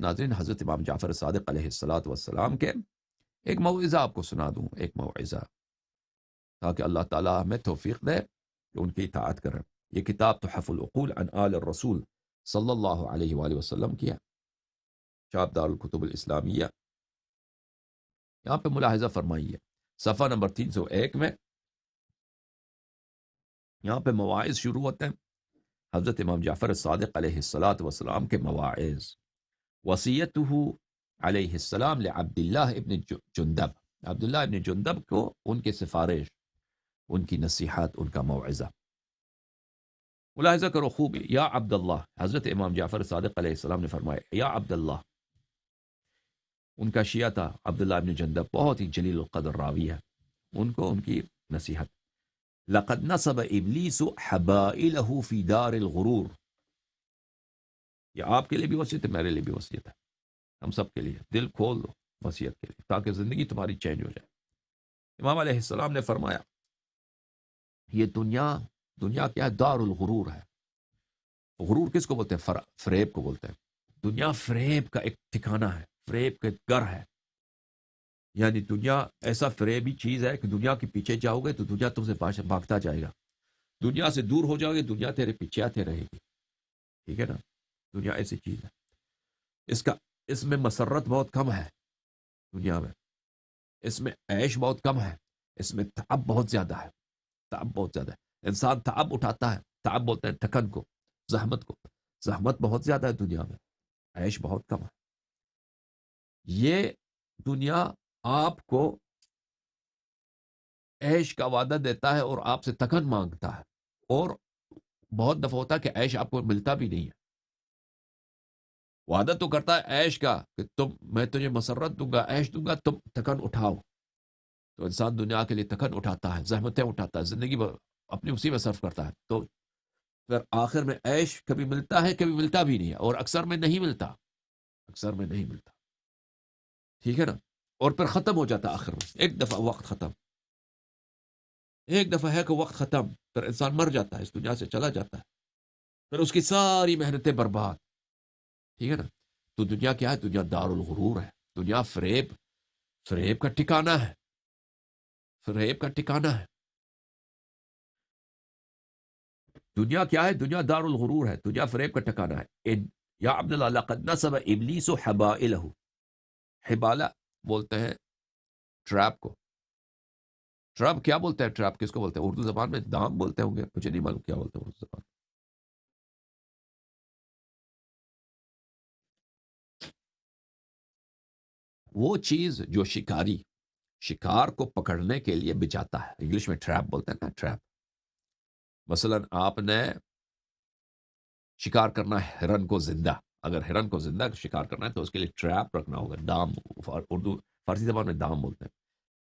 ناظرین، حضرت امام جعفر صادق علیہ الصلاۃ والسلام کے ایک موعظہ آپ کو سنا دوں، ایک موعظہ، تاکہ اللہ تعالیٰ ہمیں توفیق دے کہ ان کی اطاعت کریں۔ یہ کتاب تحف العقول عن آل الرسول صلی اللہ علیہ وآلہ وسلم کی ہے، چاپ دار الکتب الاسلامیہ۔ یہاں پہ ملاحظہ فرمائیے، صفحہ نمبر 301 میں یہاں پہ مواعظ شروع ہوتے ہیں، حضرت امام جعفر صادق علیہ الصلاۃ والسلام کے مواعظ۔ وصیتہ علیہ السلام لعبداللہ ابن جندب، عبداللہ ابن جندب کو ان کی سفارش، ان کی نصیحت، ان کا موعظہ۔ ملاحظہ کرو خوب، یا عبداللہ، حضرت امام جعفر صادق علیہ السلام نے فرمایا یا عبداللہ۔ ان کا شیعہ تھا عبداللہ ابن جندب، بہت ہی جلیل القدر راوی ہے، ان کو ان کی نصیحت۔ لقد نصب ابلیس حبائلہ فی دار الغرور، یہ آپ کے لیے بھی وصیت ہے، میرے لیے بھی وصیت ہے، ہم سب کے لیے۔ دل کھول دو وصیت کے لیے تاکہ زندگی تمہاری چینج ہو جائے۔ امام علیہ السلام نے فرمایا یہ دنیا کیا ہے؟ دار الغرور ہے۔ غرور کس کو بولتے ہیں؟ فریب کو بولتے ہیں۔ دنیا فریب کا ایک ٹھکانہ ہے، فریب کا ایک گھر ہے، یعنی دنیا ایسا فریبی چیز ہے کہ دنیا کے پیچھے جاؤ گے تو دنیا تم سے بھاگتا جائے گا، دنیا سے دور ہو جاؤ گے دنیا تیرے پیچھے آتے رہے گی، ٹھیک ہے نا؟ دنیا ایسی چیز ہے، اس میں مسرت بہت کم ہے دنیا میں، اس میں عیش بہت کم ہے، اس میں تعب بہت زیادہ ہے، تعب بہت زیادہ ہے، انسان تعب اٹھاتا ہے، تعب بولتے ہیں تھکن کو، زحمت کو، زحمت بہت زیادہ ہے دنیا میں، عیش بہت کم ہے۔ یہ دنیا آپ کو عیش کا وعدہ دیتا ہے اور آپ سے تھکن مانگتا ہے، اور بہت دفعہ ہوتا ہے کہ عیش آپ کو ملتا بھی نہیں ہے۔ وعدہ تو کرتا ہے عیش کا کہ میں تجھے مسرت دوں گا، عیش دوں گا، تم تھکن اٹھاؤ، تو انسان دنیا کے لیے تھکن اٹھاتا ہے، زحمتیں اٹھاتا ہے، زندگی اپنی اسی میں صرف کرتا ہے، تو پھر آخر میں عیش کبھی ملتا ہے کبھی ملتا بھی نہیں ہے، اور اکثر میں نہیں ملتا، اکثر میں نہیں ملتا، ٹھیک ہے نا؟ اور پھر ختم ہو جاتا ہے آخر میں، ایک دفعہ وقت ختم، ایک دفعہ ہے کہ وقت ختم، پھر انسان مر جاتا ہے، اس دنیا سے چلا جاتا ہے، پھر اس کی ساری محنتیں برباد، ٹھیک ہے نا؟ تو دنیا کیا ہے؟ دنیا دار الغرور ہے، دنیا فریب کا ٹھکانہ ہے، فریب کا ٹھکانہ ہے۔ دنیا کیا ہے؟ دنیا دار الغرور ہے، دنیا فریب کا ٹھکانہ ہے۔ یا عبداللہ لقد نصب ابلیس حبائلہ، حبالہ بولتے ہیں ٹریپ کو، ٹریپ کیا بولتے ہیں؟ ٹریپ کس کو بولتے ہیں؟ اردو زبان میں دام بولتے ہوں گے، مجھے نہیں معلوم کیا بولتے ہیں اردو زبان۔ وہ چیز جو شکار کو پکڑنے کے لیے بچاتا ہے، انگلش میں ٹریپ بولتے ہیں نا، ٹریپ۔ مثلا آپ نے شکار کرنا ہے ہرن کو زندہ، اگر ہرن کو زندہ شکار کرنا ہے تو اس کے لیے ٹریپ رکھنا ہوگا، دام، اردو فارسی زبان میں دام بولتے ہیں،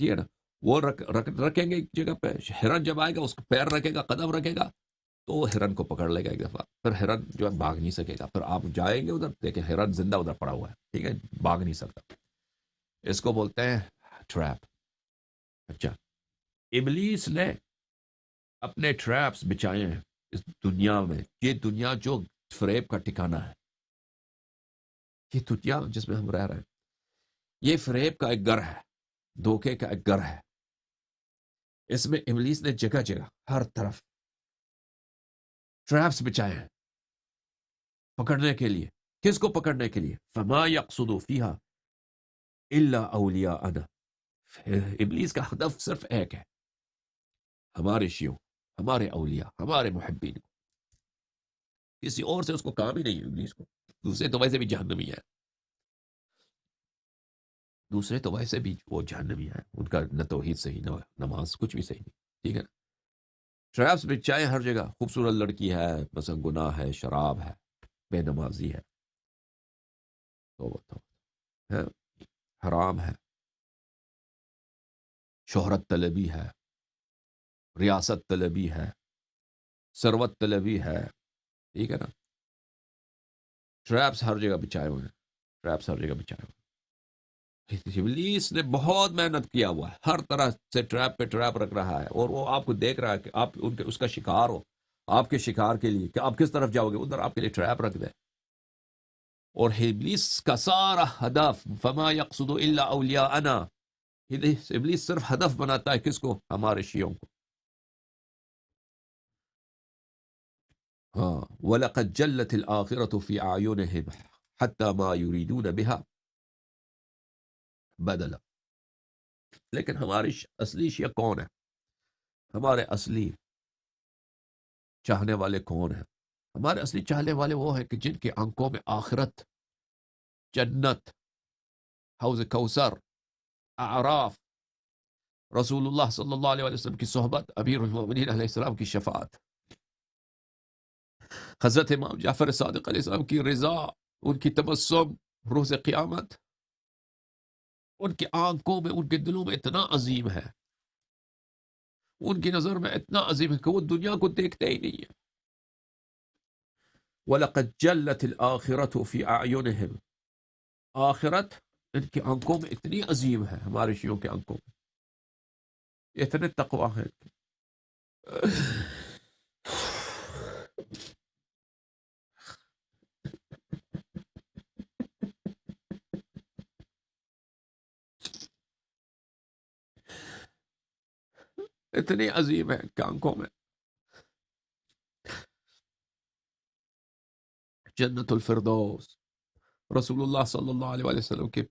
ٹھیک ہے نا؟ وہ رکھیں گے ایک جگہ پہ، ہرن جب آئے گا اس کو پیر رکھے گا، قدم رکھے گا، تو وہ ہرن کو پکڑ لے گا ایک دفعہ، پھر ہرن جو ہے بھاگ نہیں سکے گا، پھر آپ جائیں گے ادھر دیکھیں ہرن زندہ ادھر پڑا ہوا ہے، ٹھیک ہے، بھاگ نہیں سکتا، اس کو بولتے ہیں ٹریپ۔ اچھا، ابلیس نے اپنے ٹریپس بچائے ہیں اس دنیا میں، یہ دنیا جو فریب کا ٹھکانہ ہے، یہ دنیا جس میں ہم رہ رہے ہیں، یہ فریب کا ایک گھر ہے، دھوکے کا ایک گھر ہے، اس میں ابلیس نے جگہ جگہ ہر طرف ٹریپس بچائے ہیں پکڑنے کے لیے۔ کس کو پکڑنے کے لیے؟ فما یقصد فیہا الا اولیاءنا، ابلیس کا ہدف صرف ایک ہے، ہمارے شیعوں، ہمارے اولیاء، ہمارے محبین کو، کسی اور سے اس کو کام ہی نہیں ہے ابلیس کو، دوسرے تو ویسے بھی جہنمی ہیں، دوسرے تو ویسے بھی وہ جہنمی ہیں، ان کا نہ توحید صحیح، نہ نماز، کچھ بھی صحیح نہیں، ٹھیک ہے نا؟ ٹریپس بچائے ہر جگہ، خوبصورت لڑکی ہے، مثلا گناہ ہے، شراب ہے، بے نمازی ہے، توبہ ہے، حرام ہے، شہرت طلبی ہے، ریاست طلبی ہے، ثروت طلبی ہے، ٹھیک ہے نا؟ ٹریپس ہر جگہ بچائے ہوئے ہیں، ٹریپس ہر جگہ بچائے ہوئے ہیں۔ ابلیس نے بہت محنت کیا ہوا ہے، ہر طرح سے ٹریپ پہ ٹریپ رکھ رہا ہے، اور وہ آپ کو دیکھ رہا ہے کہ آپ اس کا شکار ہو، آپ کے شکار کے لیے کہ آپ کس طرف جاؤ گے، ادھر آپ کے لیے ٹریپ رکھ دے، اور ابلیس کا سارا ہدف فما یقصد الا اولیاءنا، ابلیس صرف ہدف بناتا ہے کس کو؟ ہمارے شیعوں کو. ہاں وَلَقَدْ جَلَّتِ الْآخِرَةُ فِي أَعْيُنِهِمْ حَتَّى مَا يُرِيدُونَ بِهَا بَدَلًا. لیکن ہماری اصلی شیعہ کون ہے؟ ہمارے اصلی چاہنے والے کون ہیں؟ ہمارے اصلی چاہنے والے وہ ہیں کہ جن کے آنکھوں میں آخرت، جنت، حوض کوثر، اعراف، رسول اللہ صلی اللہ علیہ وسلم کی صحبت، امیر المؤمنین علیہ السلام کی شفاعت، حضرت امام جعفر صادق علیہ السلام کی رضا، ان کی تبسم روز قیامت، ان کی آنکھوں میں، ان کے دلوں میں اتنا عظیم ہے، ان کی نظر میں اتنا عظیم ہے کہ وہ دنیا کو دیکھتے ہی نہیں ہے. وَلَقَدْ جَلَّتِ الْآخِرَةُ فِي أَعْيُنِهِمْ، آخرت ان کی آنکھوں میں اتنی عظیم ہے، ہمارے شیعوں کے آنکھوں میں اتنے تقویٰ ہیں. اتنی عظیم ہے کہ آنکھوں میں جنت الفردوس، رسول اللہ صلی اللہ علیہ وسلم کے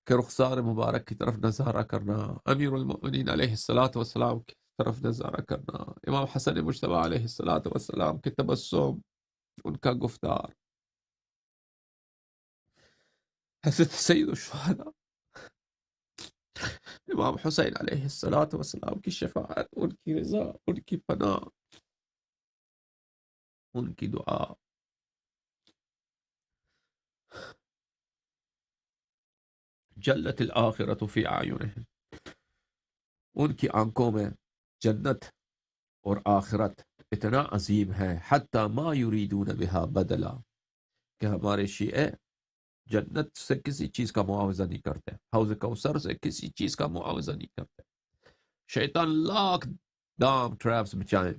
رخسار مبارک کی طرف نظارہ کرنا، امیر المؤمنین علیہ السلام کی طرف نظارہ کرنا، امام حسن مجتبی علیہ السلام کے تبسم، ان کا گفتار، حضرت سید الشہداء امام حسین علیہ السلام کی شفاعت، ان کی رضا، ان کی پناہ، ان کی دعا. جلت الآخرۃ فی اعینہم، ان کی آنکھوں میں جنت اور آخرت اتنا عظیم ہے، حتی ما یریدون بها بدلا، کہ ہمارے شیعہ جنت سے کسی چیز کا معاوضہ نہیں کرتے، حوض کوثر سے کسی چیز کا معاوضہ نہیں کرتے. شیطان لاکھ دام ٹریپس بچائیں،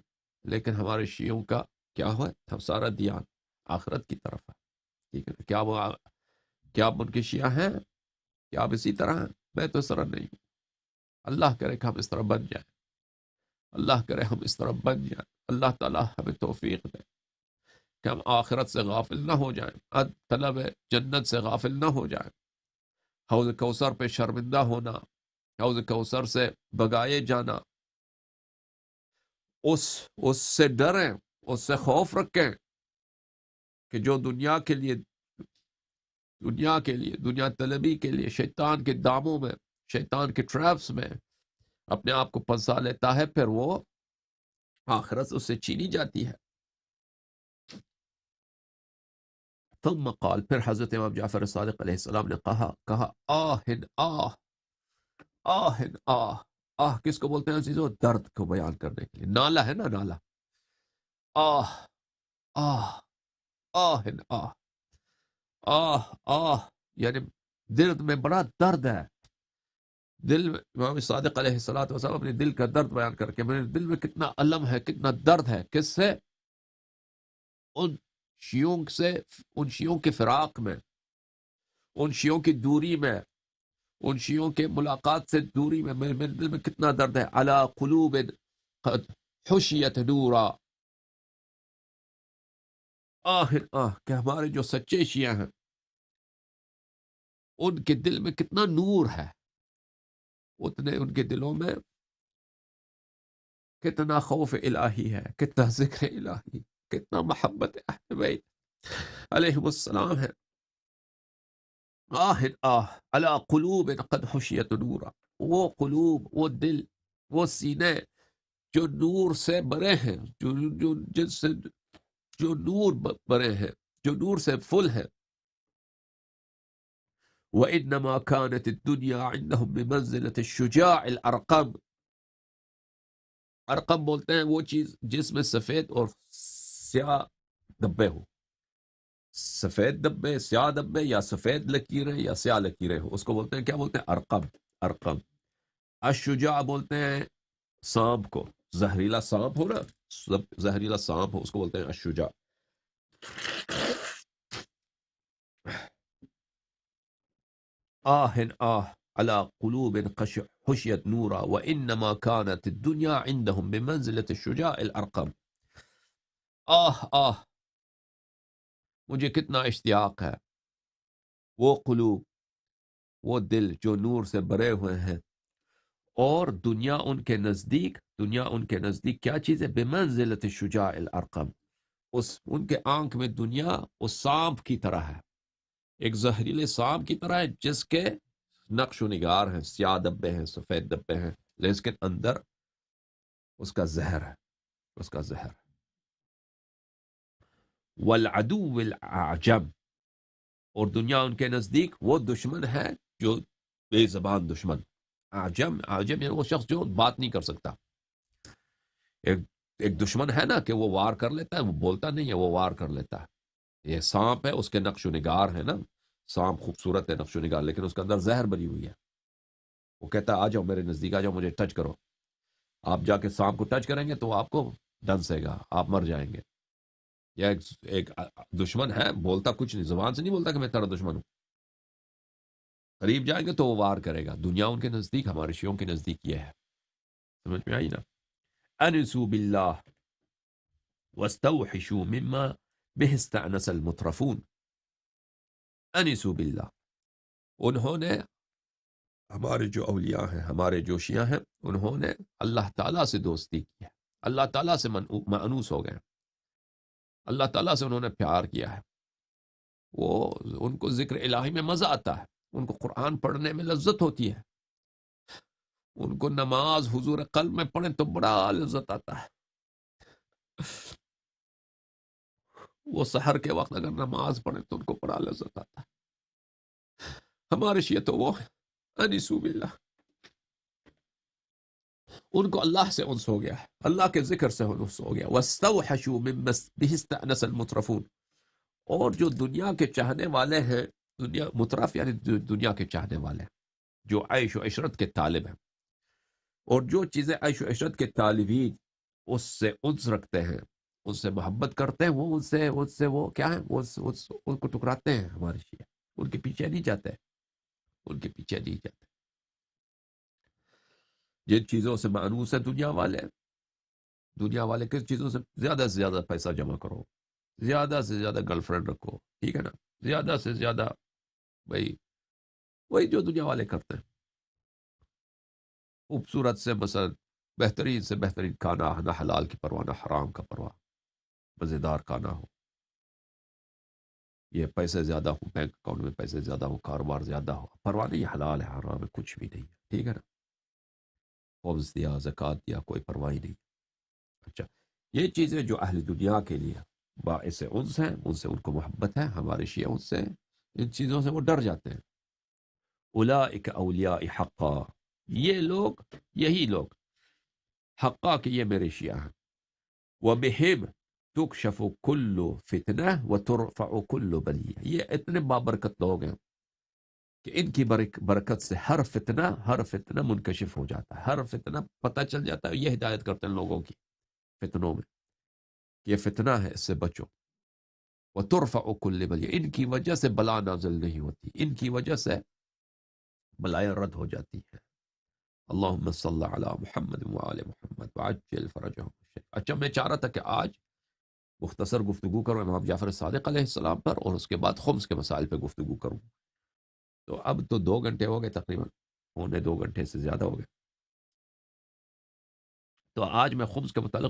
لیکن ہمارے شیعوں کا کیا ہوا؟ ہم سارا دھیان آخرت کی طرف ہے. ٹھیک ہے، کیا آپ ان کے شیعہ ہیں؟ کیا آپ اسی طرح ہیں؟ میں تو اس طرح نہیں ہوں. اللہ کرے کہ ہم اس طرح بن جائیں، اللہ کرے ہم اس طرح بن جائیں. اللہ تعالیٰ ہمیں توفیق دے کہ ہم آخرت سے غافل نہ ہو جائیں، طلب جنت سے غافل نہ ہو جائیں، حوض کوثر پہ شرمندہ ہونا، حوض کوثر سے بگائے جانا، اس سے ڈریں، اس سے خوف رکھیں کہ جو دنیا دنیا طلبی کے لیے شیطان کے داموں میں، شیطان کے ٹریپس میں اپنے آپ کو پھنسا لیتا ہے، پھر وہ آخرت اس سے چھینی جاتی ہے. ثم قال، پھر حضرت امام جعفر صادق علیہ السلام نے کہا آہن آہ، آہن آہ. آہ کس کو بولتے ہیں عزیزو؟ درد کو بیان کرنے کے لیے. نالا ہے نا، نالا. آہ آہ، آہن آہ، آہ آہ، یعنی دل میں بڑا درد ہے. دل میں امام صادق علیہ السلام اپنے دل کا درد بیان کر کے، میرے دل میں کتنا الم ہے، کتنا درد ہے. کس سے؟ ان شیعوں کے فراق میں، ان شیعوں کی دوری میں، ان شیعوں کے ملاقات سے دوری میں میرے دل میں کتنا درد ہے. علی قلوب قد حشیت نورا، آہن آہ، کہ ہمارے جو سچے شیعہ ہیں ان کے دل میں کتنا نور ہے، اتنے ان کے دلوں میں کتنا خوف الہی ہے، کتنا ذکر الہی، کتنا محبت اہل بیت علیہم السلام ہے. آہن آہ علی قلوب قد حشیت نورا، وہ قلوب، وہ دل، وہ سینے جو نور سے بھرے ہیں، جن سے جو نور بھرے ہیں، جو نور سے فل ہے. وَإِنَّمَا كَانَتِ الدُّنْيَا عِنْدَهُمْ بِمَنزِلَةِ الشُّجَاعِ الْأَرْقَمِ. ارقم بولتے ہیں وہ چیز جس میں سفید اور سیاہ دبے ہو. سفید دبے، سیاہ دبے، یا سفید لکیریں یا سیاہ لکیریں ہو، اس کو بولتے ہیں، کیا بولتے ہیں؟ ارقم. ارقم. الشجاع بولتے ہیں سانپ کو، زہریلا سانپ ہو نا، زہریلا سانپ ہو، اس کو بولتے ہیں الشجاع. على قلوب خشيت نورا وإنما كانت الدنيا عندهم بمنزلة الشجاع الأرقم. آہ مجھے کتنا اشتیاق ہے وہ قلوب، وہ دل جو نور سے بھرے ہوئے ہیں، اور دنیا ان کے نزدیک کیا چیز ہے؟ بمنزلت الشجاع الارقم، ان کے آنکھ میں دنیا اس سانپ کی طرح ہے، ایک زہریلے سانپ کی طرح ہے جس کے نقش و نگار ہیں، سیاہ دبے ہیں، سفید دبے ہیں، لیکن اندر اس کا زہر ہے، اس کا زہر۔ والعدو الاعجم، اور دنیا ان کے نزدیک وہ دشمن ہے جو بے زبان دشمن۔ اعجم یعنی وہ شخص جو بات نہیں کر سکتا۔ ایک دشمن ہے نا کہ وہ وار کر لیتا ہے، وہ بولتا نہیں ہے، وہ وار کر لیتا ہے۔ یہ سانپ ہے، اس کے نقش و نگار ہے نا، سانپ خوبصورت ہے نقش و نگار، لیکن اس کے اندر زہر بری ہوئی ہے۔ وہ کہتا ہے آ جاؤ میرے نزدیک، آ جاؤ مجھے ٹچ کرو۔ آپ جا کے سانپ کو ٹچ کریں گے تو آپ کو ڈنسے گا، آپ مر جائیں گے۔ یا ایک دشمن ہے، بولتا کچھ نہیں، زبان سے نہیں بولتا کہ میں تیرا دشمن ہوں، قریب جائیں گے تو وہ وار کرے گا۔ دنیا ان کے نزدیک، ہمارے شیعوں کے نزدیک یہ ہے۔ سمجھ میں آئی نا؟ انسوا باللہ واستوحشوا مما به استأنس المترفون۔ انسوا باللہ، انہوں نے، ہمارے جو اولیاء ہیں، ہمارے جو شیعہ ہیں، انہوں نے اللہ تعالیٰ سے دوستی کی ہے، اللہ تعالیٰ سے مانوس ہو گئے، اللہ تعالیٰ سے انہوں نے پیار کیا ہے۔ وہ ان کو ذکر الہی میں مزہ آتا ہے، ان کو قرآن پڑھنے میں لذت ہوتی ہے، ان کو نماز حضور قلب میں پڑھیں تو بڑا لذت آتا ہے۔ وہ سحر کے وقت اگر نماز پڑھیں تو ان کو بڑا لذت آتا ہے۔ ہمارے شیعہ تو وہ انسوا باللہ، ان کو اللہ سے انس ہو گیا ہے، اللہ کے ذکر سے انس ہو گیا۔ واستوحشوا مما به استأنس المترفون، اور جو دنیا کے چاہنے والے ہیں، دنیا مترف یعنی دنیا کے چاہنے والے ہیں، جو عیش و عشرت کے طالب ہیں، اور جو چیزیں عیش و عشرت کے طالبین اس سے انس رکھتے ہیں، ان سے محبت کرتے ہیں، وہ ان سے وہ کیا ہے، ان کو ٹکراتے ہیں۔ ہمارے شیعہ ان کے پیچھے نہیں جاتے، ان کے پیچھے نہیں جاتے۔ جن چیزوں سے مانوس ہے دنیا والے کس چیزوں سے زیادہ پیسہ جمع کرو، زیادہ سے زیادہ گرل فرینڈ رکھو، ٹھیک ہے نا، زیادہ سے زیادہ، بھائی وہی جو دنیا والے کرتے ہیں۔ خوبصورت سے مثلا بہترین سے بہترین کھانا، نہ حلال کی پرواہ نہ حرام کا پرواہ، مزیدار کھانا ہو، یہ پیسے زیادہ ہو، بینک اکاؤنٹ میں پیسے زیادہ ہو، کاروبار زیادہ ہو، پرواہ نہیں، حلال ہے حرام ہے کچھ بھی نہیں ہے، ٹھیک ہے نا، خبز دیا، زکوٰۃ دیا، کوئی پرواہ نہیں۔ اچھا، یہ چیزیں جو اہل دنیا کے لیے باعث انس ہیں، ان سے ان کو محبت ہے، ہمارے شیعہ ان سے، ان چیزوں سے وہ ڈر جاتے ہیں۔ اولئک اولیاء حقا، یہی لوگ حقا کہ یہ میرے شیعہ ہیں۔ وبہم تکشف کل فتنہ وترفع کل بلیہ، یہ اتنے بابرکت لوگ ہیں کہ ان کی برکت سے ہر فتنہ منکشف ہو جاتا ہے، ہر فتنہ پتہ چل جاتا ہے۔ یہ ہدایت کرتے ہیں لوگوں کی فتنوں میں، یہ فتنہ ہے، اس سے بچو۔ وترفع کل بلیہ، ان کی وجہ سے بلا نازل نہیں ہوتی، ان کی وجہ سے بلائیں رد ہو جاتی ہیں۔ اللہم صلی علی محمد وآل محمد وعجل فرجہم الشریف۔ اچھا، میں چاہ رہا تھا کہ آج مختصر گفتگو کروں امام جعفر صادق علیہ السلام پر، اور اس کے بعد خمس کے مسائل پہ گفتگو کروں۔ تو اب تو 2 گھنٹے ہو گئے، تقریباً 2.25 گھنٹے سے زیادہ ہو گئے، تو آج میں خمس کے متعلق